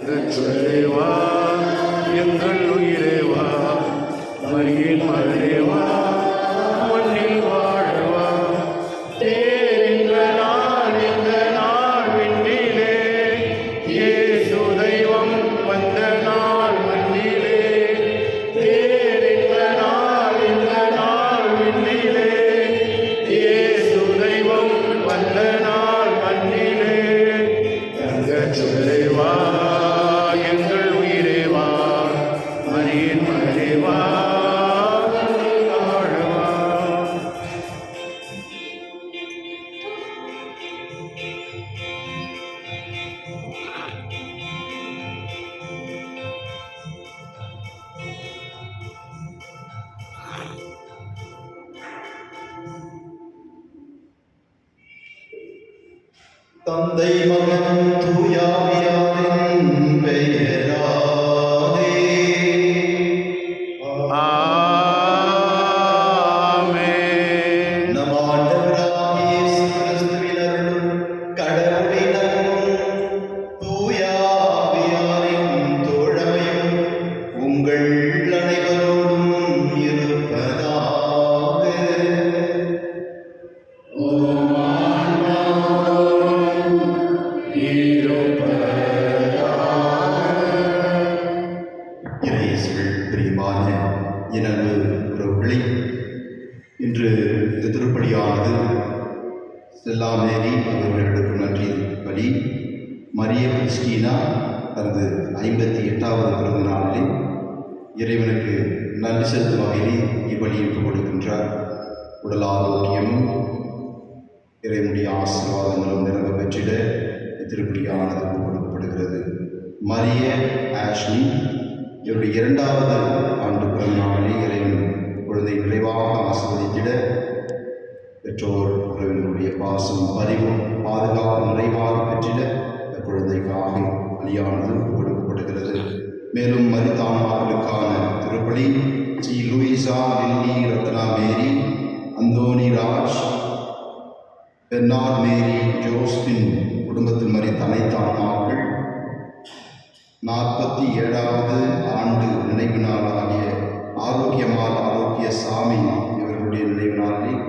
சொல்லேவா எங்கள் உயிரேவா மரியின் மகளேவா மண்ணில் வாழவா தேரிந்த நாள் விண்ணிலே இயேசு தெய்வம் வந்த நாள் மண்ணிலே தேரிந்த நாள் விண்ணிலே இயேசு தெய்வம் வந்த நாள் மண்ணிலே தங்க சொல்லேவா எங்கள் உயிரேவா மரியின் மகளேவா தந்தை மகன் தூயாவியாரின் பெயராலே ஆமென். நம் ஆண்டவராகிய இயேசு கிறிஸ்துவின் அருளும் கடவுளின் அன்பும் தூயாவியாரின் தோழமையும் உங்கள் அனைவரோடும் இருப்பதாக. இயேசுவில் பிரியமான என் அன்பு உறவுகளே, இன்று இந்த திருப்பலியானது ஸ்டெல்லா மேரி அவர்களுக்கு நன்றி பலி. மரிய கிறிஸ்டினா தனது 58வது பிறந்த நாளில் இறைவனுக்கு நன்றி செலுத்தும் வகையில் இப்பலியிட்டு கொடுக்கின்றார். உடல் ஆரோக்கியமும் இறைவனுடைய ஆசீர்வாதங்களும் நிரம்ப பெற்றிட இத்திருப்பலியானது கொடுக்கப்படுகிறது. மரிய ஆஷ்லி இவருடைய 2வது ஆண்டு பிறந்த நாளில் இறைவன் குழந்தை நிறைவாக ஆசீர்வதித்திட பெற்றோர் உறவினருடைய பாசம் பரிவும் பாதுகாப்பு நிறைவாக பெற்றிட இந்த குழந்தைக்காக பலியானது கொடுக்கப்படுகிறது. மேலும் மரித்தான்மார்களுக்கான திருப்பலி C Louisa Lilly Ratna Mary, Anthony Raj, Bernard Mary Josephine குடும்பத்தில் மரித்த அனைத்து ஆன்மாக்கள் 47வது ஆண்டு நினைவு நாளாகிய ஆரோக்கியமால் ஆரோக்கிய சாமி இவர்களுடைய நினைவு நாளில்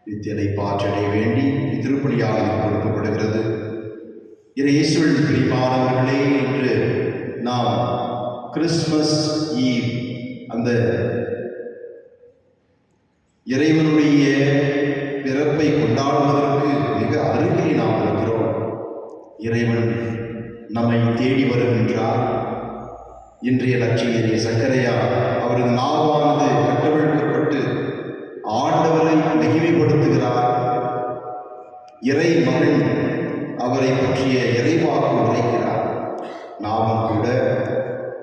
நித்தியதை பாற்றடைய வேண்டி திருப்பலியாக கொடுக்கப்படுகிறது. இயேசுவில் பிரியமானவர்களே, இன்று நாம் கிறிஸ்துமஸ் ஈவ், அந்த இறைவனுடைய பிறப்பை கொண்டாடுவதற்கு மிக அருகில் நாம் இருக்கிறோம். இறைவன் நம்மை தேடி வருகின்றார். இன்றைய நற்செய்தியிலே சக்கரையா அவரது நாவானது கட்டவிழ்க்கப்பட்டு ஆண்டவரை மகிமைப்படுத்துகிறார். இறை மகன் அவரை பற்றிய இறைவாக்கு உரைக்கிறார். நாமும் கூட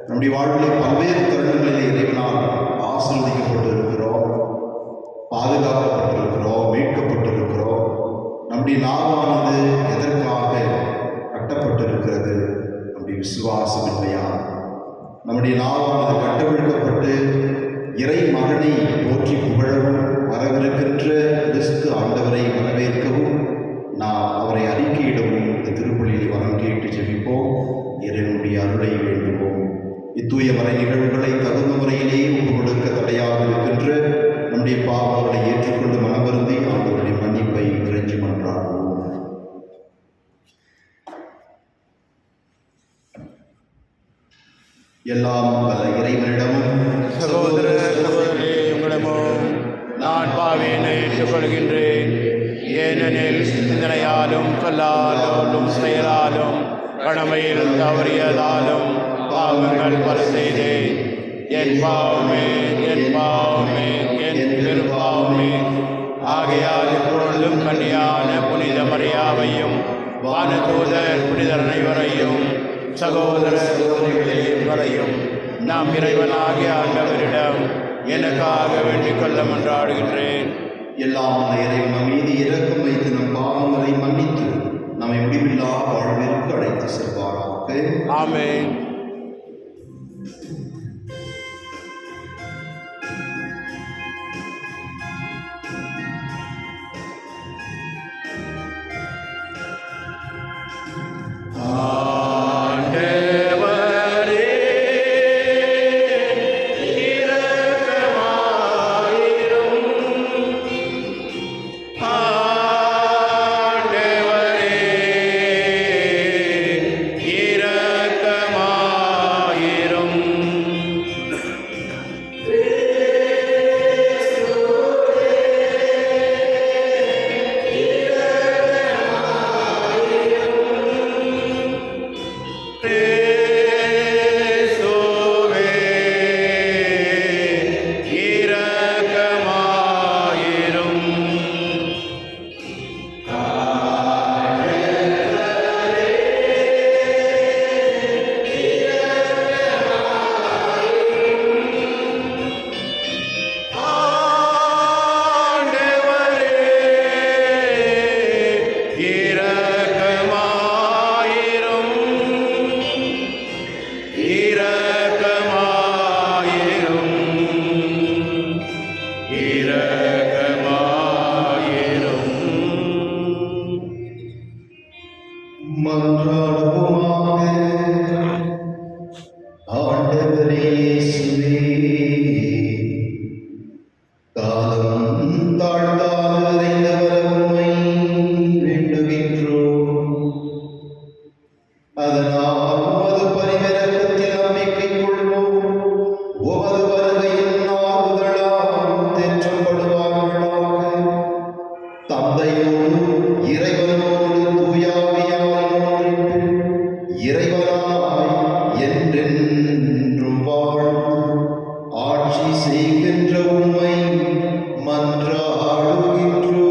நம்முடைய வாழ்விலே பல்வேறு தருணங்களிலே இறைவனால் ஆசீர்வதிக்கப்பட்டு இருக்கிறோம், பாதுகாக்கப்பட்டிருக்கிறோம், மீட்கப்பட்டிருக்கிறோம். நம்முடைய நாவானது எதற்காக கட்டப்பட்டிருக்கிறது? நம்முடைய விசுவாசம் இல்லையா? நம்முடைய நாவானது கட்டவிழ்க்கப்பட்டு இறை மகனை போற்றி புகழவும் வரவிருக்கின்ற கிறிஸ்து ஆண்டவரை வரவேற்கவும் நாம் அவரை அறிக்கையிடவும் இந்த திருப்பலியில் வரம் கேட்டு ஜெபிப்போம். இறைவனுடைய அருளை வேண்டுவோம். இத்தூய மறை நிகழ்வுகளை தகுந்த முறையிலே கொடுக்க தடையாக இருக்கின்ற நம்முடைய பாவங்களை ஏற்றுக்கொண்டு மனவருந்தி அவர்களுடைய மன்னிப்பை இறைஞ்சி மன்றாடுவோம். எல்லாம் வல்ல இறைவனிடமும் சகோதர சகோதரி உங்களிடமும் நான் பாவியனை ஏற்றுக்கொள்கின்றேன். ஏனெனில் சிந்தனையாலும் சொல்லாலும் செயலாலும் கடமையில் தவறியதாலும் பாவங்கள் பல செய்தேன். என் பாவமே என் பாவமே என் பெரும்பாவமே. ஆகையால் இப்பொழுதும் கன்னியான புனித மரியாவையும் வானதூதர் புனிதர் அனைவரையும் சகோதர சகோதரிகளையும் வரையும் நாம் இறைவனாகிய ஆண்டவரிடம் எனக்காக வேண்டிக் கொள்ள மன்றாடுகின்றேன். எல்லாம் அந்த இறைவன் மீது இரக்கம் வைத்து நம் பாவங்களை மன்னித்து நம்மை முடிவில்லா வாழ்விற்கு அழைத்து செல்வாராக. ஆமென். ஆண்டவரே தலைவனாய் என்றென்றும் வாழ்ந்து ஆட்சி செய்கின்ற உம்மை மன்றாடுகின்றோம்.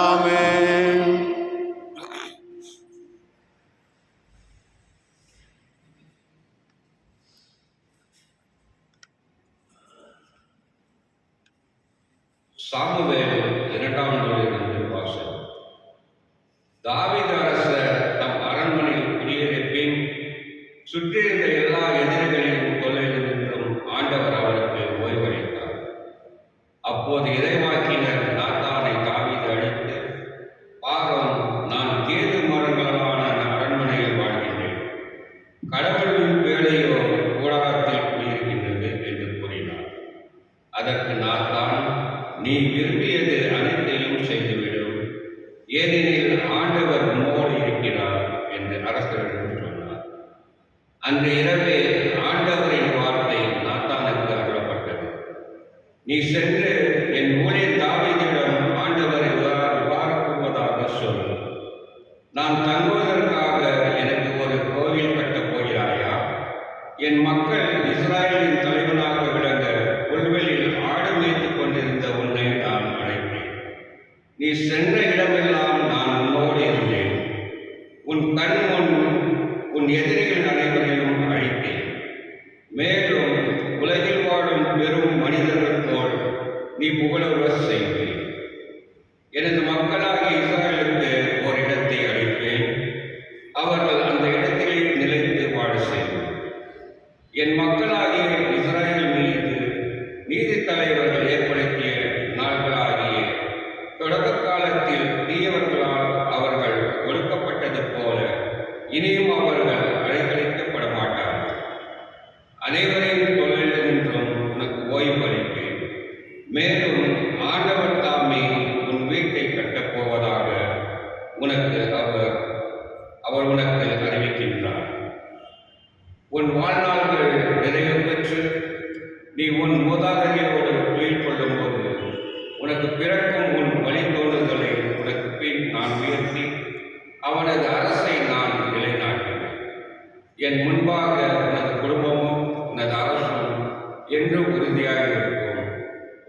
ஆமென். சாமுவேல் 2ஆம் நூலிலிருந்து வாசகம். தாவீது அரசர் தம் அரண்மனையில் குடியேறிய பின் சுற்றியிருந்த எல்லா எதிரிகளின் தொல்லையிலிருந்தும் ஆண்டவர் அவருக்கு ஓய்வளித்தார். அப்போது இறைவாக்கினர் நாத்தானை தாவீது அழைத்து, பாகம், நான் கேது மரங்களான அரண்மனையில் வாழ்கின்றேன், கடவுளின் வேலையோ கூடாரத்தில் குடியிருக்கின்றது என்று கூறினார். அதற்கு நாத்தான், நீ விரும்பியது அனைத்தையும் செய்துவிடும், ஏனெனில் ஆண்டவர் உம்மோடு இருக்கிறார் என்று அரசரிடம் சொன்னார். அன்று இரவே ஆண்டவரின் வார்த்தை நாத்தானுக்கு அருளப்பட்டது. நீ சென்று என் ஊழியர் தாவீதிடம் ஆண்டவர் இவ்வாறு கூறுவதாக சொல், நான் தங்குவதற்காக எனக்கு ஒரு கோவில் கட்டப் போகிறாயா? என் மக்கள் இஸ்ராயலின் தலைவனாக விளங்க புல்வெளியில் ஆடு மேய்த்துக் கொண்டிருந்த உன்னை நான் அழைத்தேன். நீ சென்ற இடமெல்லாம் நான் உன்னோடு இருந்தேன். உன் கண் முன் உன் எதிரிகள் அனைவரையும் அழித்தேன். மேலும் உலகில் வாழும் பெரும் மனிதர்கள் போல் நீ புகழுற செய்வேன். எனது மக்களாகிய இஸ்ராயலுக்கு ஒரு இடத்தை அளிப்பேன். அவர்கள் அந்த இடத்திலே நிலைத்து வாழ செய்வேன். என் மக்களாகிய இஸ்ராயல் மீது நீதி தலைவர்கள் ஏற்படுத்திய நாள்களாகிய தொடக்க காலத்தில் தீயவர்களால் அவர்கள் ஒடுக்கப்பட்டது போல இனியும் அவர்கள் அலைக்கழிக்கப்பட மாட்டார்கள். அனைவரையும் தொழிலினின்றும் உனக்கு ஓய்வு அளிப்பேன். மேலும் ஆண்டவர் தாமே உன் வீட்டை கட்டப்போவதாக அவர் உனக்கு அறிவிக்கின்றார். உன் வாழ்நாள்கள் நிறைவு பெற்று நீ உன் மூதாதையரோடு துயில் கொள்ளும்போது உனக்கு பிறக்கும் உன் வழித்தோன்றல்களை உனக்கு பின் நான் உயர்த்தி அவனது அரசை நான் நிலைநாட்டுவேன். என் முன்பாக உனது குடும்பமும் உனது அரசும் என்று உறுதியாக இருக்கும்.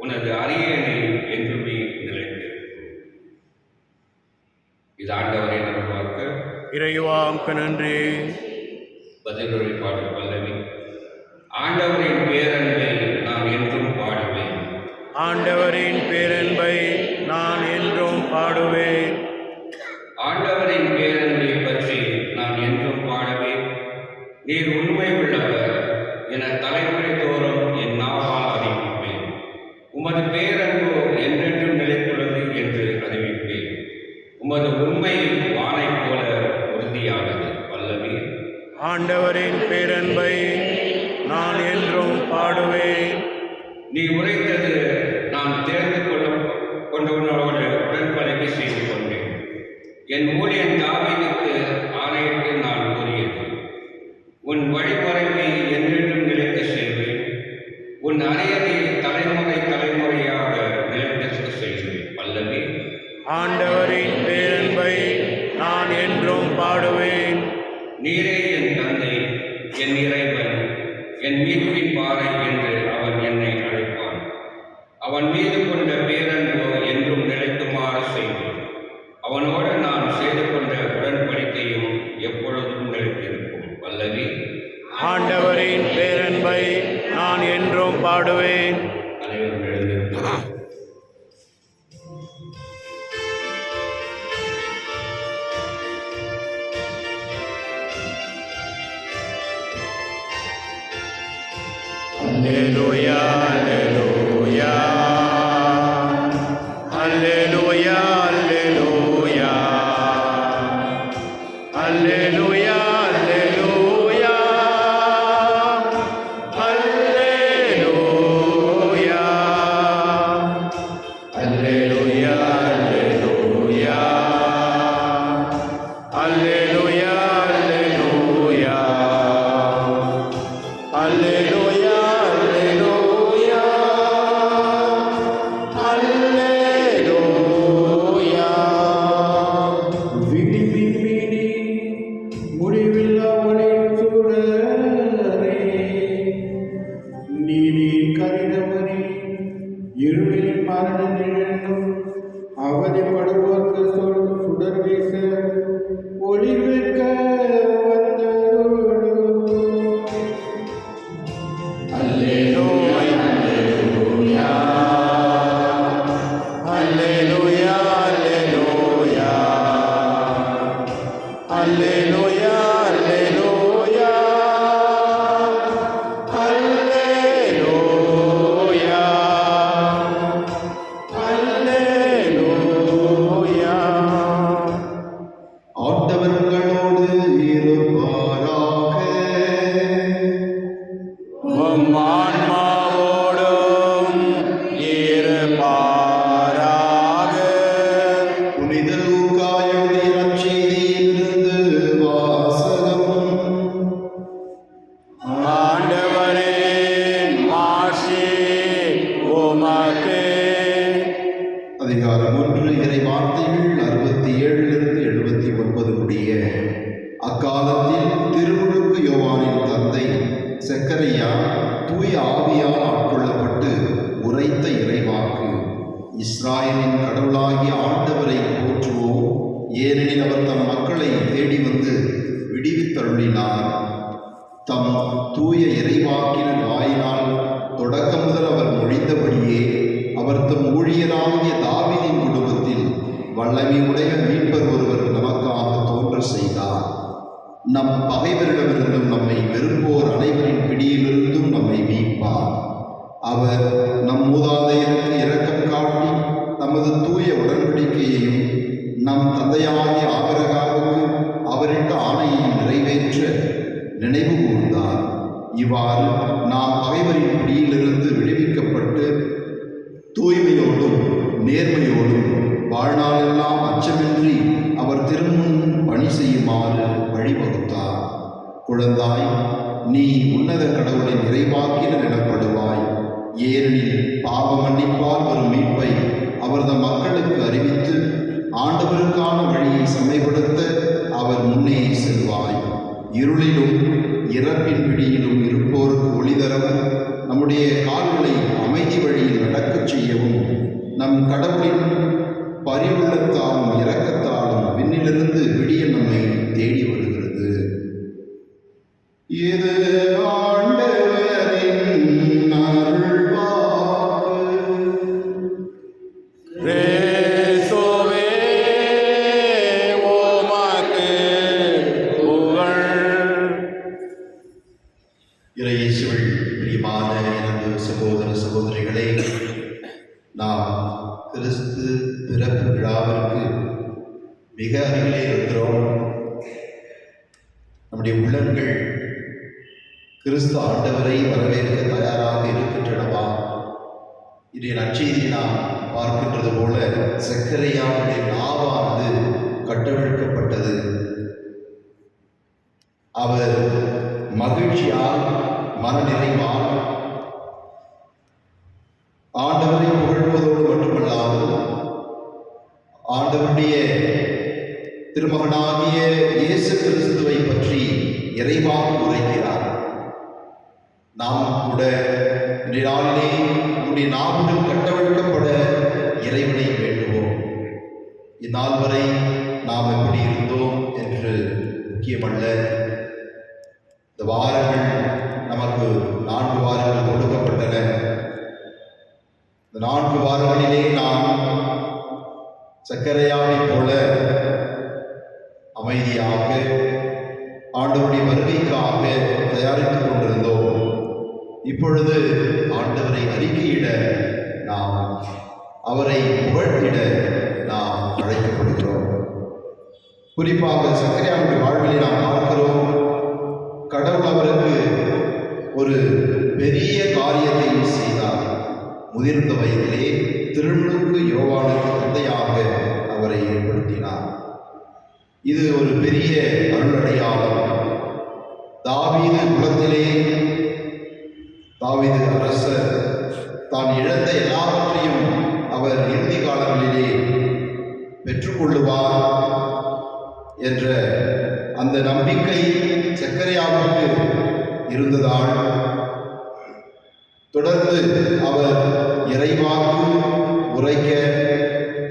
உனது அரியணை என்றுமே நிலைத்திருக்கும். இது ஆண்டவரின் வாக்கு. இறைவாவுக்கு நன்றி. பதிலுரை பாடல் பல்லவி. ஆண்டவரின் பேரன்பை நான் என்றும் பாடுவேன். ஆண்டவரின் பேரன்பை நான் என்றும் பாடுவேன். ஆண்டவரின் பேரன்பை பற்றி நான் என்றும் பாடுவேன். நீர் உண்மை உள்ளவர் என தலைமுறை தோறும் என் நாவால் அறிவிப்பேன். உமது பேரன்பு என்றென்றும் நிலைத்துள்ளது என்று அறிவிப்பேன். உமது உண்மை வானை போல உறுதியானது. பல்லவி. ஆண்டவரின் பேரன்பை நான் என்றும் பாடுவேன். நீ உரைத்தது நான் தேர்ந்து கொண்டவனோடு உடன்படிக்கை செய்து கொண்டேன். என் ஊழியன் தாவீதுக்கு ஆணையிட்டு நான் கூறியது, உன் வழிமுறையை என்றென்றும் நிலைக்க செய்வேன். உன் அரியணை தலைமுறை தலைமுறையாக நிலைத்திருக்க செய்வேன். பல்லவி. ஆண்டவரின் பேரன்பை நான் என்றும் பாடுவேன். நீரே என் தந்தை, என் இறைவன், என் மீட்பின் பாறை என்று அவன் என்னை அழைப்பான். அவன் மீது கொண்ட பேரன்பு என்றும் நிலைக்குமாறு செய்வேன். அவனோடு நான் செய்து கொண்ட உடன்படிக்கையும் எப்பொழுதும் நிலைத்திருக்கும். பல்லவி. ஆண்டவரின் பேரன்பை நான் என்றும் பாடுவேன். அனைவரும் எழுந்திருக்கிறோம். Alleluia, alleluia. Alleluia, alleluia. Alleluia, alleluia. Alleluia. Alleluia, alleluia. Alleluia, alleluia. Alleluia, alleluia. விழிமின் முடிவில்லா ஒளி சுடரே, நீதி கதிரவனே, இருளில் மரண நிழலும் அவதிப்படுவோர்க்கு சுடர் வீச ஒளிர்விக்க வந்தருளும். அல்லேலூயா, அல்லேலூயா, அல்லேலூயா, அல்லேலூயா, அல்லேலூயா, அல்லேலூயா, அல்லேலூயா. ஆண்டவர் உங்களோடு இருப்பாராக. உம் ஆன்மாவோடும் இருப்பாராக. புனித லூக்கா எழுதிய நற்செய்தியிலிருந்து வாசகம். ஆண்டவரே, மாட்சி உமக்கே. அதிகாரம் 1. இறை வார்த்தைகள் 67 79 முடிய. அக்காலத்தில் திருமுழுக்கு யோவானின் தந்தை செக்கரியா தூய ஆவியால் ஆட்கொள்ளப்பட்டு உரைத்த இறைவாக்கு: இஸ்ராயலின் கடவுளாகிய ஆண்டவரை போற்றுவோம், ஏனெனில் அவர் தம் மக்களை தேடி வந்து விடுவித்தருளினார். தம் தூய இறைவாக்கினர் வாயினால் தொடக்க முதல் அவர் மொழிந்தபடியே அவர் தம் ஊழியராகிய தாவீதின் குடும்பத்தில் வல்லமை உடைய மீட்பர் ஒருவர் நமக்காக தோன்ற செய்தார். நம் பகைவரிடமிருந்தும் நம்மை வெறுப்போர் அனைவரின் பிடியிலிருந்தும் நம்மை மீட்பார். அவர் நம் மூதாதையருக்கு இரக்கம் காட்டி தமது தூய உடன்படிக்கையையும் நம் தந்தையாகிய ஆபிரகாமுக்கு அவரிட்ட ஆணையை நிறைவேற்ற நினைவு கூர்ந்தார். இவ்வாறு நாம் பகைவரின் பிடியிலிருந்து விடுவிக்கப்பட்டு தூய்மையோடும் நேர்மையோடும் வாழ்நாளெல்லாம் அச்சமின்றி அவர் திருமுன் பணி செய்யுமாறு வழிவகுத்தார். குழந்தாய், நீ உன்னத கடவுளின் இறைவாக்கினர் எனப்படுவாய், ஏனெனில் பாவ மன்னிப்பால் வரும் மீட்பை அவர் தம் மக்களுக்கு அறிவித்து ஆண்டவருக்கான வழியை செம்மைப்படுத்த அவர் முன்னே செல்வாய். இருளிலும் இறப்பின் பிடியிலும் இருப்போருக்கு ஒளி தரவும், நம்முடைய கால்களை அமைதி வழியில் நடக்கச் செய்யவும் நம் கடவுளின் பரிவுள்ளத்தாலும் இரக்கத்தாலும் விண்ணிலிருந்து விடியல் நம்மை தேடி வருகிறது. இது ஆண்டவரின் அருள்வாக்கு. கிறிஸ்துவே, உமக்கு புகழ். இறையேசுவில் பிரியமான எனது சகோதர சகோதரிகளே, நாம் கிறிஸ்து பிறப்பு விழாவிற்கு மிக அருகிலே இருக்கிறோம். நம்முடைய உள்ளங்கள் கிறிஸ்து ஆண்டவரை வரவேற்க தயாராக இருக்கின்றனவா? இன்றைய நற்செய்தியை நாம் பார்க்கின்றது போல செக்கரியாவுடைய நாவானது கட்டவிழ்க்கப்பட்டது. அவர் மகிழ்ச்சியால் மனநிறைவால் ஆண்டவரை புகழ்வதோடு மட்டுமல்லாமல் ஆண்டவருடைய திருமகனாகிய இயேசு கிறிஸ்துவை பற்றி இறைவாக்கு உரைக்கிறார். நாம் கூட இன்றைய நாளிலே நம்முடைய நாவுகள் கட்டவிழ்க்கப்பட இறைவனை வேண்டுவோம். இந்நாள் வரை நாம் எப்படி இருந்தோம் என்று முக்கியமல்ல. இந்த வாரங்கள் நமக்கு 4 வாரங்கள் கொடுக்கப்பட்டன. இந்த 4 வாரங்களிலே நாம் சக்கரையாவைப் போல அமைதியாக ஆண்டவருடைய வருகைக்காக தயாரித்துக் கொண்டிருந்தோம். இப்பொழுது ஆண்டவரை அறிக்கையிட நாம், அவரை புகழ்த்திட நாம் அழைக்கப்படுகிறோம். குறிப்பாக சக்கரையாவுடைய வாழ்விலே நாம் பார்க்கிறோம், கடவுள் அவருக்கு ஒரு பெரிய காரியத்தை செய்தார். முதிர்ந்த வயதிலே திருமுழுக்கு யோவானுக்கு தந்தையாக அவரை ஏற்படுத்தினார். இது ஒரு பெரிய அருளடையாளம். தாவீது குலத்திலே தாவீது அரசர் தான் இழந்த எல்லாவற்றையும் அவர் இறுதி காலங்களிலே பெற்றுக்கொள்ளுவார். என்ற அந்த நம்பிக்கை சக்கரையாவுக்கு இருந்ததால் தொடர்ந்து அவர் இறைவாக்கு உரைக்க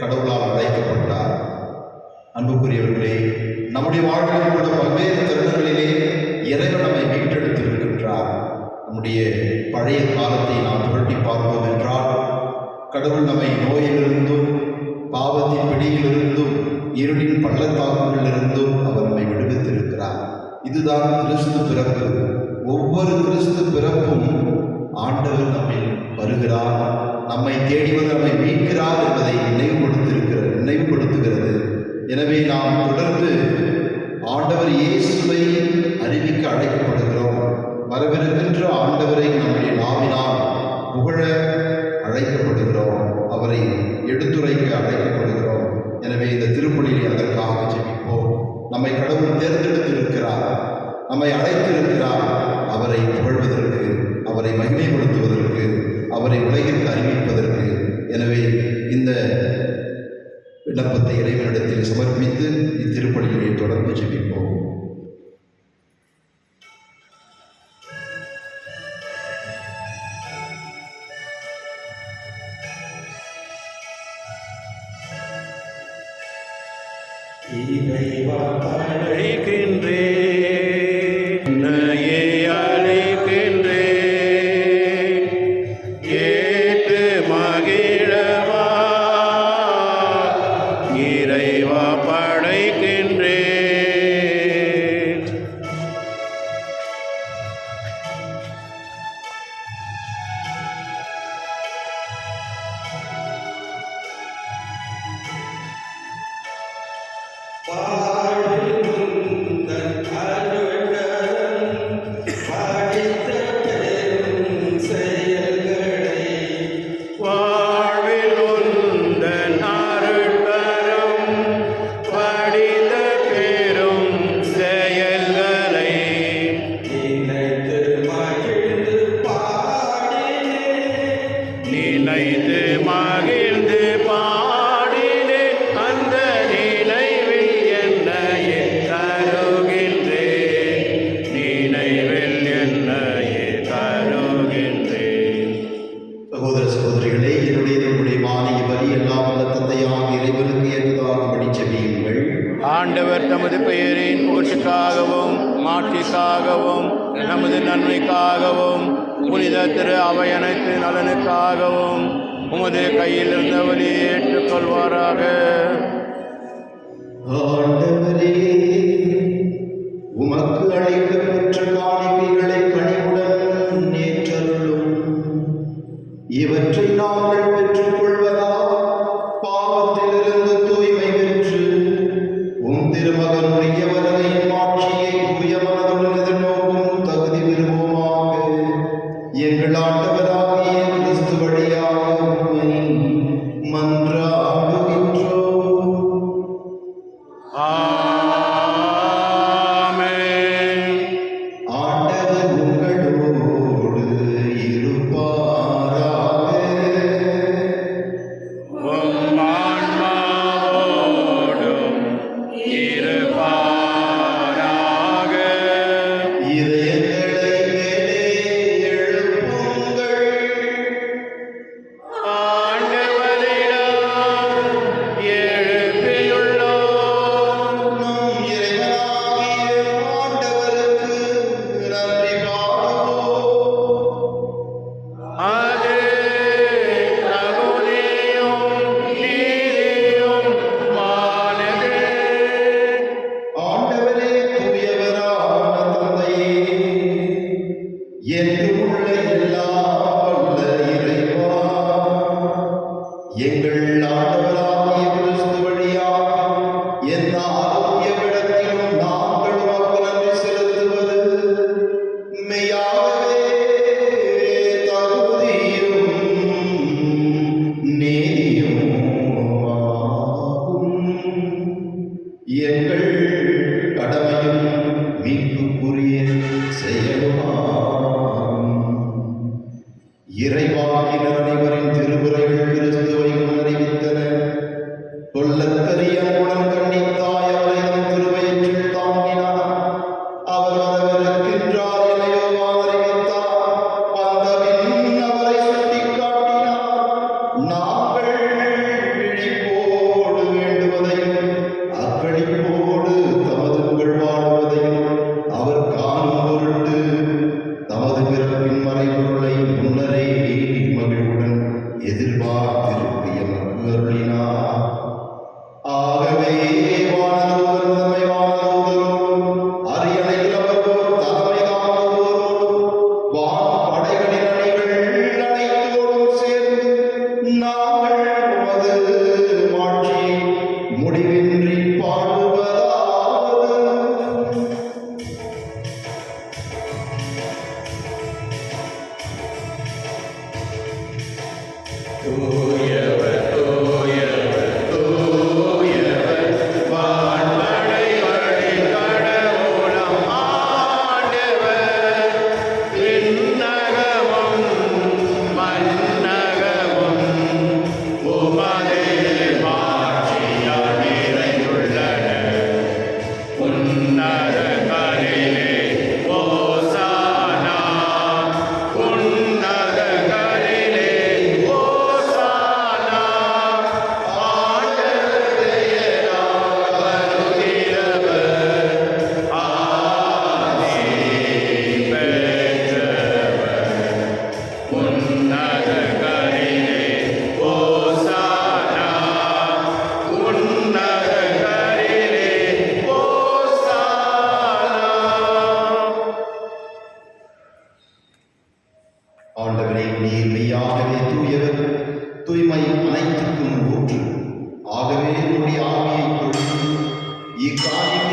கடவுளால் அழைக்கப்பட்டார். அன்புக்குரியவர்களே, நம்முடைய வாழ்வில் கூட பல்வேறு தருணங்களிலே இறைவன் நம்மை மீட்டெடுத்திருக்கின்றார். நம்முடைய பழைய காலத்தை நாம் புரட்டி பார்த்தோம் என்றால் கடவுள் நம்மை நோயிலிருந்தும் பாவத்தின் பிடியிலிருந்தும் இருளின் பள்ளத்தாக்குகளிலிருந்தும் அவர் நம்மை விடுவித்திருக்கிறார். இதுதான் கிறிஸ்து பிறப்பு. ஒவ்வொரு கிறிஸ்து பிறப்பும் ஆண்டவர் நம்மில் வருகிறார், நம்மை தேடிவது நம்மை மீட்கிறார் என்பதை நினைவுபடுத்துகிறது. எனவே நாம் தொடர்ந்து ஆண்டவர் இயேசுவை அறிவிக்க அழைக்கப்படுகிறோம். வரவிருக்கின்ற ஆண்டவரை நம்முடைய நாவினால் புகழ அழைக்கப்படுகிறோம், அவரை எடுத்துரைக்க அழைக்கப்படுகிறோம். எனவே இந்த திருப்பலியை அதற்காக ஜெபிப்போம். நம்மை கடவுள் தேர்ந்தெடுத்திருக்கிறார், நம்மை அழைத்திருக்கிறார் அவரை புகழ்வதற்கு, அவரை மகிமைப்படுத்துவதற்கு, அவரை உலகிற்கு அறிவிப்பதற்கு. எனவே இந்த விண்ணப்பத்தை இறைவனிடத்தில் சமர்ப்பித்து இத்திருப்பலியை தொடர்ந்து ஜெபிப்போம். இறைவா அழைக்கின்றேன், உன்னையே அழைக்கின்றேன், கேட்டு மகிழவா இறைவா படைக்கின்றேன். வாழ்வில் உந்தன் அருட்கரம் படித்த பெரும் செயல்களை நினைத்து மகிழ்ந்து பாடினேன். அந்த நினைவில் என்னையே தருகின்றேன், நினைவில் என்னையே தருகின்றேன். சகோதர சகோதரிகளே, நம்முடைய வாணிய வரி எல்லாம் வல்ல தந்தையாக இறைவனுக்கு ஏற்றதாகும்படி ஜெபியுங்கள். ஆண்டவர் தமது பெயரின் புகழ்ச்சிக்காகவும் மாட்சிக்காகவும் நமது நன்மைக்காகவும் புனித திரு அவை அனைத்து நலனுக்காகவும் உமது கையில் இருந்த வழியை ஏற்றுக்கொள்வாராக. ஆண்டவரே, உமக்கு அழைக்கப்பெற்ற காணிக்கைகளை கனிவுடன் ஏற்றருளும். இவற்றை நாங்கள் பெற்றுக்கொள்வதா பாவத்திலிருந்து தூய்மை பெற்று உம் திருமகனுடைய வருகையின் மாட்சியை தூய மனதுடன் எதிர்நோக்கும் தகுதி பெறுவோமாக. எங்கள் ஆண்டவராகிய கிறிஸ்து வழியாக உம்மை மன்றாடுகின்றோம். ஆமென். ஆண்டவர் உங்களோடு இருப்பாராக. உம் ஆன்மாவோடும் இருப்பாராக. இதயங்களை மேலே எழுப்புங்கள். ஆண்டவரிடம் எழுப்பியுள்ளோம். நம் இறைவனாகிய ஆண்டவருக்கு நன்றி பாடுவோம். அது தகுதியும் நீதியும் மானது. ஆண்டவரே, தூயவரான தந்தையே, என்றும் உள்ள எல்லாம் வல்ல இறைவா, எங்கள் ஆண்டவராகிய கிறிஸ்து வழியாக எந்நாளும் எவ்விடத்திலும் நாங்கள் உமக்கு நன்றி செலுத்துவது மெய்யாகவே தகுதியும் நீதியும் ஆகும். எங்கள் கடமையும் மீட்புக்குரிய செயலுமாகும். இறைவாக்கினர் அனைவரின் திருவுரைகள் கிறிஸ்துவை முன்னறிவித்தன. கொல்லத்தறிய மூலம் கண்ணித்தாய் அவரை தம் திருவை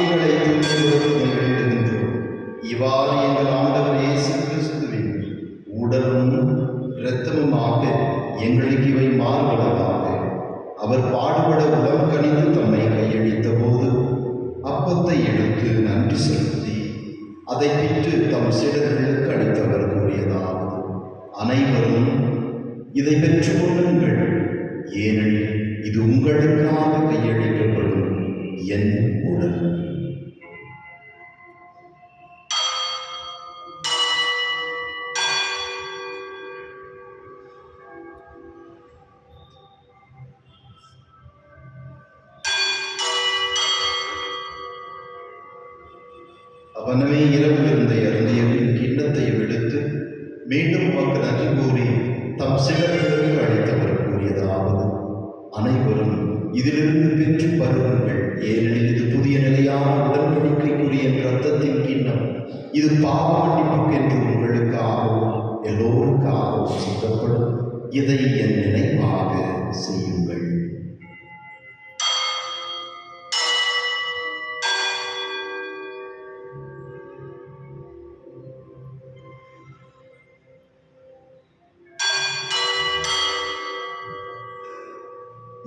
எங்களை தூய்மைப்படுத்த வேண்டுகின்றோம். இவ்வாறு எங்கள் ஆண்டவர் இயேசு கிறிஸ்துவின் உடலும் இரத்தமுமாக எங்களுக்கு இவை மாறுபடமாக. அவர் பாடுபட உளம் கனிந்து தம்மை கையளித்த போது அப்பத்தை எடுத்து நன்றி செலுத்தி அதை பிட்டு தம் சீடர்களுக்கு அளித்தவர் கூறியதாவது: அனைவரும் இதை பெற்றுக் கொள்ளுங்கள், ஏனெனில் இது உங்களுக்காக கையளிக்கப்படும் என் உடல். அவனவே இரவு விருந்தை அருந்தியபின் கிண்ணத்தையும் எடுத்து மீண்டும் உமக்கு நன்றி கூறி தம் சீடர்களுக்கு அளித்தவர் கூறியதாவது: அனைவரும் இதிலிருந்து பெற்று பருகுங்கள், ஏனெனில் இது புதிய நிலையான உடன்படிக்கைக்குரிய என் இரத்தத்தின் கிண்ணம். இது பாவ மன்னிப்புக்கென்று உங்களுக்காகவும் எல்லோருக்காகவும் சிந்தப்படும். இதை என் நினைவாக செய்யுங்கள்.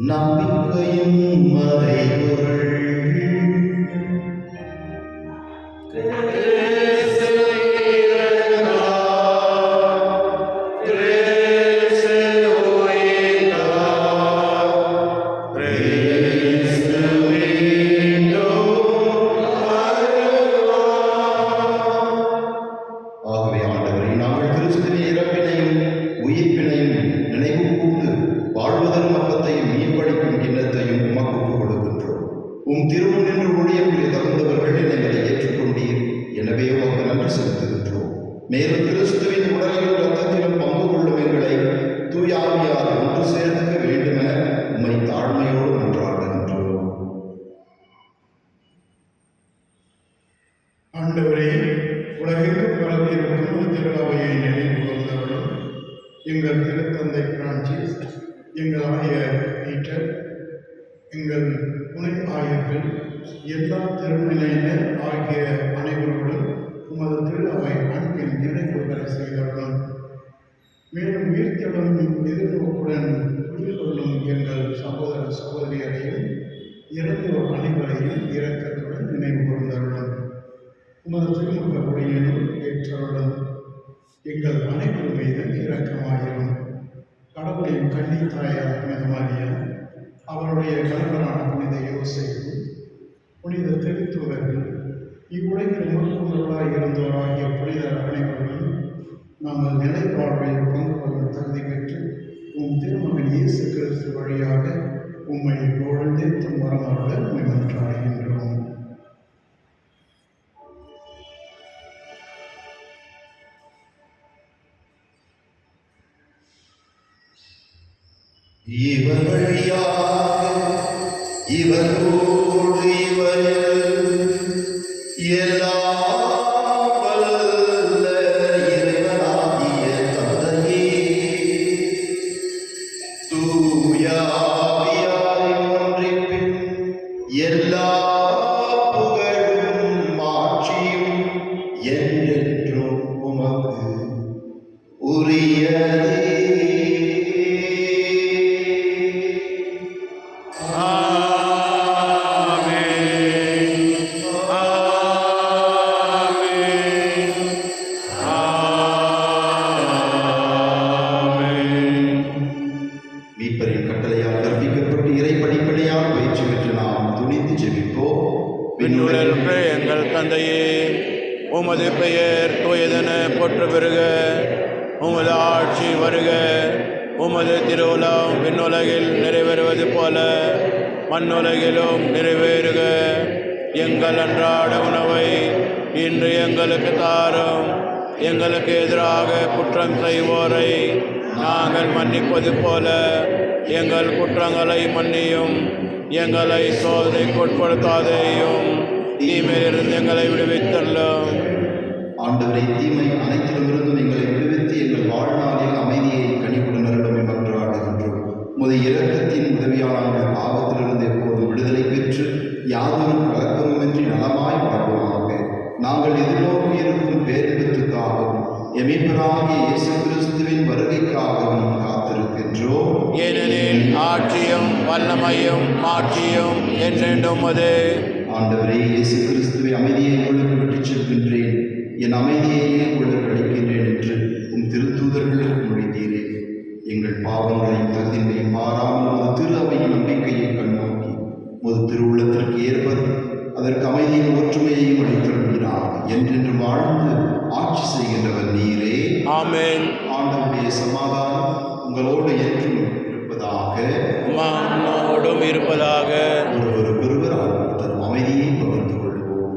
நம்பிக்கையும் மறைபொருள். ஆகவே ஆண்டவரே, நாங்கள் கிறிஸ்துவின் இறப்பினையும் உயிர்ப்பினையும் நினைவு கூர்ந்து வாழ்வதன் அப்பத்தையும் மீன்பளிக்கும் கிண்ணத்தையும் உமக்கு ஒப்புக் கொடுக்கின்றோம். உம் திருமுன் நின்று ஊழியர்களை தகுந்தவர்கள் எங்களை ஏற்றுக்கொண்டீர். எனவே உமக்கு நன்றி செலுத்துகின்றோம். மேலும் கிறிஸ்துவின் உடலிலும் இரத்தத்திலும் பங்கு கொள்ளும் எங்களை தூயாவியார் ஒன்று சேர்க்க வேண்டுமென உம்மை தாழ்மையோடு மன்றாடுகின்றோம். ஆண்டவரே, உலகிற்கு பரவியிருக்கும் திருவாவையை நினைவு கூர்ந்தவர்களும் எங்கள் திருத்தந்தை பிரான்சிஸ், எங்கள் ஆயர் பீட்டர், எங்கள் துணை ஆயர்கள், எல்லா திருநிலையினர் ஆகிய அனைவர்களும் உமது திரு அவை அன்பின் நினைவுகளை செய்தவர்களும், மேலும் உயிர்த்தெழும் எதிர்நோக்குடன் உயிர் கொள்ளும் எங்கள் சகோதர சகோதரியரையும் இறந்தோர் அனைவரையும் இரக்கத்துடன் நினைவு கூர்ந்தவர்களும், உமது திருமுக ஒளியினும் ஏற்றவர்களும் எங்கள் அனைவர் மீது இரக்கமாயிரும். கடவுளின் கன்னித்தாயார் புனித மரியா, அவருடைய கணவரான புனித யோசேப்பு, புனித திருத்தூதர்கள், இவ்வுலகில் முற்கொண்டவர்களாய் இருந்தோராகிய புனிதர் அனைவரும் நாங்கள் நிலைப்பாழ்வில் பங்கு கொள்ளும் தகுதி பெற்று உம் திருமகன் இயேசு கிறிஸ்து வழியாக உம்மை பொழுதேத்தும் வரமாறுட உம்மை மன்றாடுகின்றோம். இவர் வழியாக இவரோடு இவரில் எல்லாம் வல்ல இறைவனாகிய தந்தையே, தூய ஆவியாரின் ஒன்றிப்பில் எல்லா புகழும் மாட்சியும் என்றென்றும் உமக்கு உரியதே. மீட்பரின் கட்டளையால் கற்பிக்கப்பட்டு இறை படிப்படியால் பயிற்சி பெற்று நாம் துணிந்து ஜெபிப்போம். விண்ணுலகில் இருக்கிற எங்கள் தந்தையே, உமது பெயர் தூயதென போற்ற பெறுக. உமது ஆட்சி வருக. உமது திருவுளம் விண்ணுலகில் நிறைவேறுவது போல மண்ணுலகிலும் நிறைவேறுக. எங்கள் அன்றாட உணவை இன்று எங்களுக்கு தாரும். எங்களுக்கு எதிராக குற்றம் செய்வோரை நாங்கள் மன்னிப்பது போல எங்கள் குற்றங்களை மன்னியும். எங்களை சோதனைக்கு உட்படுத்தாதேயும், தீமையிலிருந்து எங்களை விடுவித்தள்ளும். ஆண்டவரை, தீமை அனைத்திலுமிருந்தும் எங்களை விடுவித்து எங்கள் வாழ்நாளில் அமைதியை கனிவுடன் அருளும் மன்றாடுகின்றோம். உமது இரக்கத்தின் உதவியால் நாங்கள் பாவத்திலிருந்து எப்போதும் விடுதலை பெற்று யாதொரு கலக்கமும் துன்பமின்றி நலமாய் வாழ்வோமாக. நாங்கள் எதிர்நோக்கி இருக்கும் பேரிடத்துக்காகவும் எமீட்பராகிய இயேசு கிறிஸ்துவின் வருகைக்காகவும் காத்திருக்கின்றோம். ஏனெனில் ஆட்சியும் வல்லமையும் மாட்சியும் என்றென்றும் உமது. ஆண்டவரே, இயேசு கிறிஸ்துவை அமைதியை உங்களுக்கு விட்டுச் செல்கின்றேன், என் அமைதியையே உங்களுக்கு அளிக்கின்றேன் என்று உம் திருத்தூதர்களுக்கு மொழிந்தீரே. எங்கள் பாவங்களையும் தகுதியினையும் மாறாமல் ஒரு திரு அவையின் நம்பிக்கையை கண்ணோக்கி ஒரு திருவுள்ளத்திற்கு ஏற்ப அதற்கு அமைதியின் ஒற்றுமையையும் அளித்தருளினார். என்றென்று வாழ்ந்து ஆட்சி செய்கின்றவர் நீரே. ஆமென். ஆண்டவருடைய சமாதானம் உங்களோடு என்றும் இருப்பதாக. உம்மோடும் இருப்பதாக. ஒருவருக்கொருவர் அவர் தரும் அமைதியை பகிர்ந்து கொள்வோம்.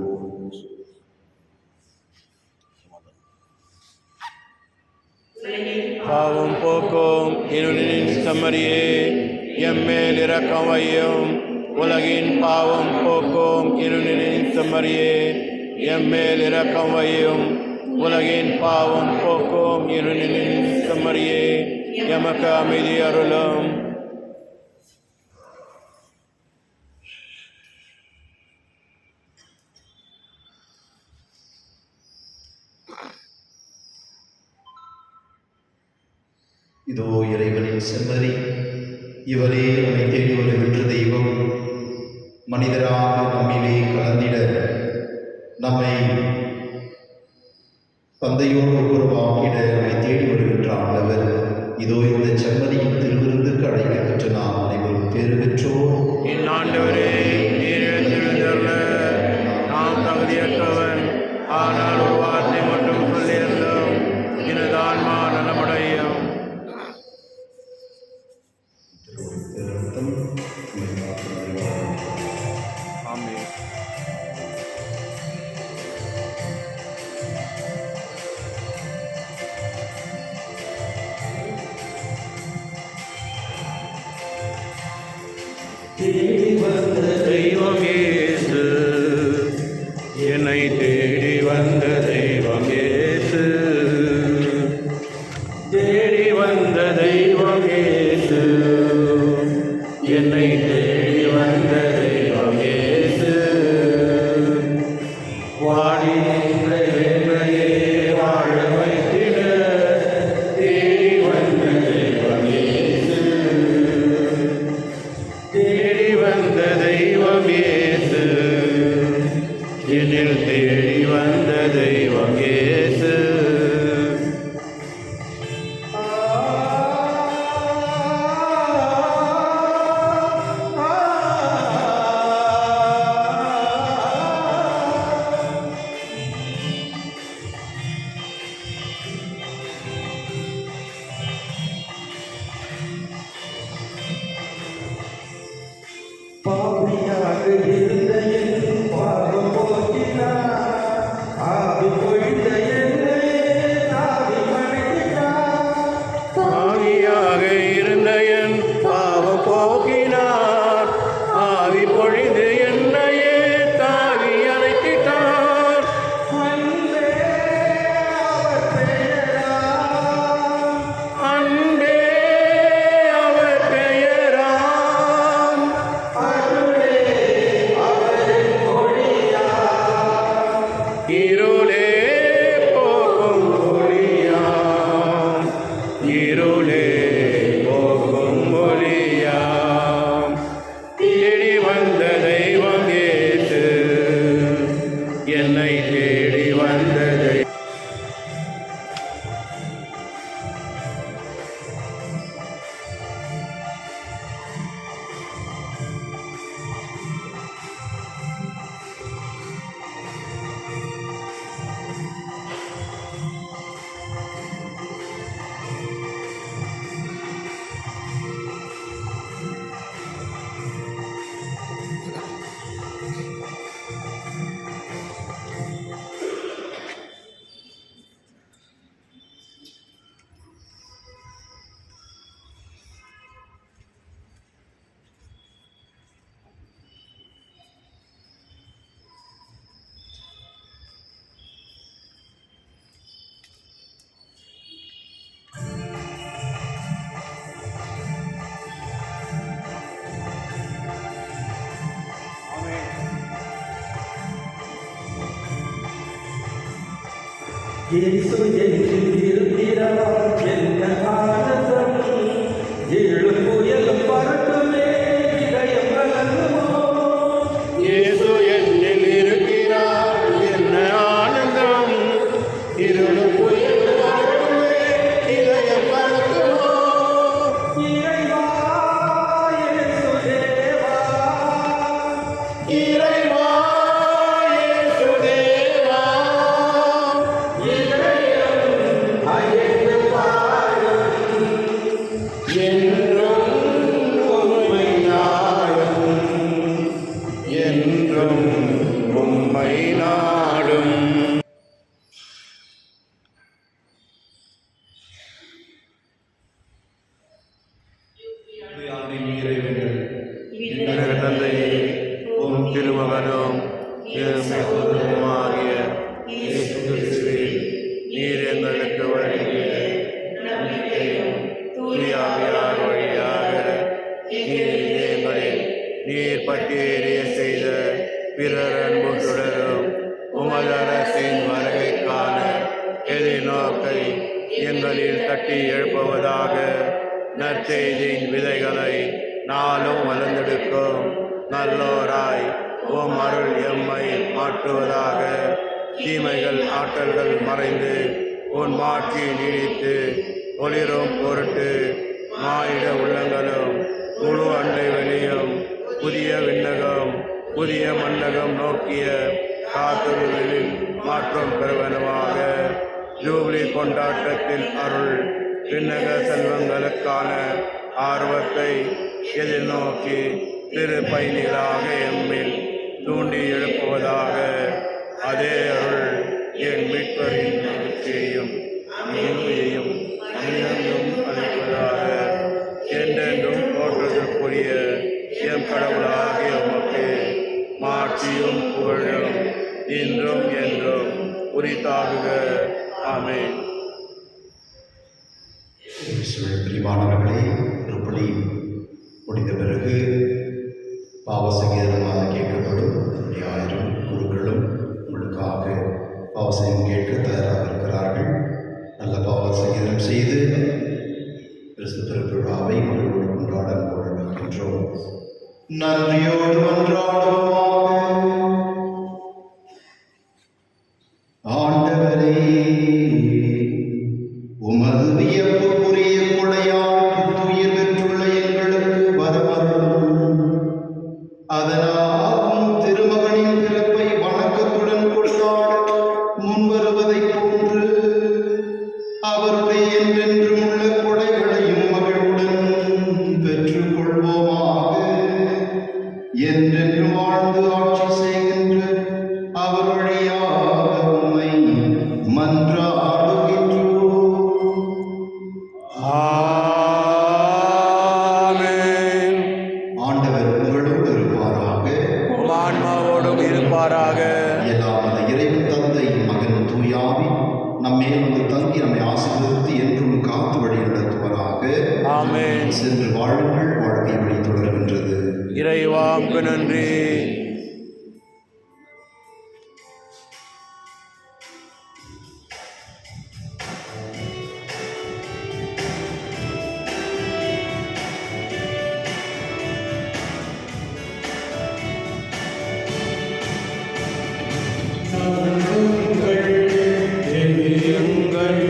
பாவம் போக்கும் இருளின் செம்மறியே, எம்மேல் இரக்கம் வையும். உலகின் பாவம் போக்கும் இருளின் செம்மறியே, எம்மேல் இரக்கம் வையும். உலகின் பாவம் போக்கும் இருளின் செம்மறியே, எமக்கு அமைதி அருளும். இதோ இறைவனின் செம்மறி, இவரே நம்மை தேடி வருகின்ற தெய்வம். மனிதராக நம்மிலே கலந்திட நம்மை தந்தையோடு ஒப்புரவாக்கிட நம்மை தேடி வருகின்ற ஆண்டவர். இதோ இந்த செம்மறியின் திருவிருந்துக்கு அழைக்கப்பெற்ற நாம் அனைவரும் பேறு பெற்றோர். என் ஆண்டவரே, நீர் எழுந்தருள நான் தகுதியற்றவன். ஆனால் ஒரு வார்த்தை மட்டும் சொல்லியிருந்தோம், எனது ஆன்மா நலமடையும். ஆமென். தெய்வம் இயேசு, என்னை தேடி வந்த தெய்வம் இயேசு, தேடி வந்த தெய்வம் இயேசு, என்னை தேடி வந்த தெய்வம் இயேசு. வாடி நின்ற என்னையே வாழ வைத்திட தேடி வந்த தெய்வம் இயேசு, தேடி வந்த தெய்வம் இயேசு, என்னில் தேடி வந்த தெய்வம் இயேசு. பாவியாக இருந்த என் பாவம் போக்கினார், ஆவி பொழிந்த என்னை ஆவி மன்னித்தார். பாவியாக இருந்த என் பாவம் போக்கினார், ஆவி பொழிந்து என்னையே தாவி அழைத்திட்டார். அன்பே அவர் பெயராம், அன்பே அவர் பெயராம், அருளே அவரின் மொழியாம். இருளே போகும் ஒளியாம், இருளே போகும் ஒளியாம். தேடி வந்த தெய்வம் இயேசு, என்னை தேடி வந்த தெய்வம். இயேசு என்னில் இருக்கிறார் என்ன ஆனந்தம் எழும் புயலும் பறக்குமே இதயம் கலங்குமோ இயேசு என்னில் இருக்கிறார் என்ன ஆனந்தம் இருளும் புயலும் வரட்டுமே இதயம் கலங்குமோ இறைவா இயேசு தேவா இறைவா இயேசு தேவா இதயம் அயர்ந்து பாடும் என்றும் உம்மை நாடும் என்றும் உம்மை நாடும் விண்ணக தந்தையே உம் திருமகனும் ஆகிய இயேசு கிறிஸ்துவே நீர் எங்களுக்கு வழங்கிய நம்பிக்கையும் தூய ஆவியார் வழியாக நீர் பட்டியலிய செய்த பிறர் அன்பு தொடரும் உமது அரசின் வருகைக்கான எதிர்நோக்கை எங்களில் தட்டி எழுப்புவதாக நற்செய்தியின் விதைகளை நாளும் வளர்ந்தெடுக்கும் நல்லோராய் ஓம் அருள் எம்மை மாற்றுவதாக தீமைகள் ஆற்றல்கள் மறைந்து உன் மாட்சி நீடித்து ஒளிரும் பொருட்டு மாயிட உள்ளங்களும் முழு அண்டை வெளியும் புதிய விண்ணகம் புதிய மண்ணகம் நோக்கிய காத்துருளில் மாற்றம் பெறுவனவாக ஜூபிலி கொண்டாட்டத்தில் அருள் விண்ணக செல்வங்களுக்கான ஆர்வத்தை எதிர்நோக்கி திரு பயணிகளாக எம்மில் தூண்டி எழுப்புவதாக அதே அருள் என் மீட்பரின் மகிழ்ச்சியையும் மகிழ்ச்சியையும் அமிழ்ந்தும் அளிப்பதாக என்றென்றும் போற்றுதற்குரிய எம் கடவுளாகிய உமக்கு மாட்சியும் புகழும் இன்றும் என்றும் உரித்தாகுக. ஆமென். பிரிவானவர்களே, திருப்பலி முடிந்த பிறகு பாவசங்கீதமாக கேட்கப்படும். ஆயிரம் குருக்களும் உங்களுக்காக பாவசம் கேட்க தயாராக இருக்கிறார்கள். நல்ல பாவசங்கீதம் செய்து கிறிஸ்து திருவிழாவை மகிழ்வோடு கொண்டாட இருக்கின்றோம். நன்றியோடு மன்றாடுவோமாக. ஆண்டவரே, உமது வியப்புக்குரிய கொடையால் புத்துயிர் பெற்றுள்ள எங்களுக்கு வரமருளும். அதனால் உம் திருமகனின் பிறப்பை வணக்கத்துடன் கொண்டாட முன்வருவதைப் போன்று அவருடைய என்றென்றும் உள்ள கொடைகளையும் மகிழ்வுடன் பெற்றுக் கொள்வோமாக. என்றென்றும் வாழ்ந்து ஆட்சி செய்கின்ற அவர் வழியாக உம்மை மன்றாடுகின்றோம். ஆமென். ஆண்டவர் உங்களோடு இருப்பாராக. உம் ஆன்மாவோடும் இருப்பாராக. எல்லாம் அந்த இறைவன் தந்தை மகன் தூயாவி நம்மேல் வந்து தங்கி நம்மை ஆசீர்வதித்து என்றும் காத்து வழி நடத்துவராக. ஆமென். சென்று வாழுங்கள், வாழ்க்கை வழி தொடர்கின்றது. இறைவாக்கு நன்றி. நம்புங்கள், எண்ணுங்கள்,